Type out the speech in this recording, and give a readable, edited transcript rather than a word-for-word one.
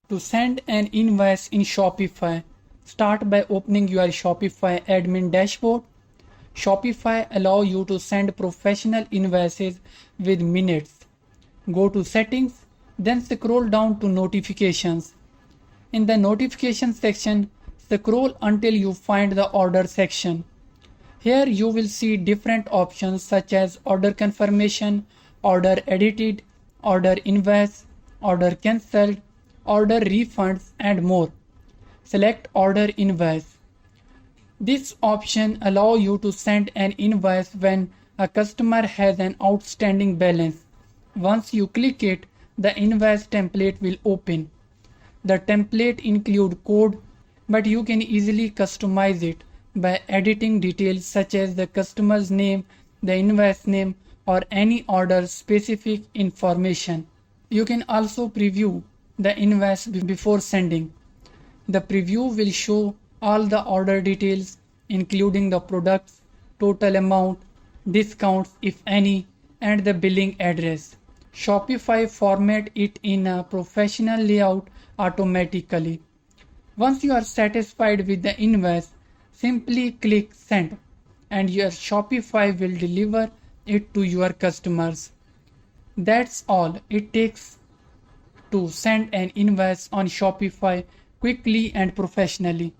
To send an invoice in Shopify, start by opening your Shopify admin dashboard. Shopify allows you to send professional invoices with minutes. Go to Settings, then scroll down to Notifications. In the Notifications section, scroll until you find the Order section. Here you will see different options such as Order Confirmation, Order Edited, Order Invoice, Order Cancelled, Order Refunds, and more. Select Order Invoice. This option allows you to send an invoice when a customer has an outstanding balance. Once you click it, the invoice template will open. The template includes code, but you can easily customize it by editing details such as the customer's name, the invoice name, or any order specific information. You can also preview the invoice before sending. The preview will show all the order details, including the products, total amount, discounts if any, and the billing address. Shopify format it in a professional layout automatically. Once you are satisfied with the invoice, simply click Send and your Shopify will deliver it to your customers. That's all it takes to send an invoice on Shopify quickly and professionally.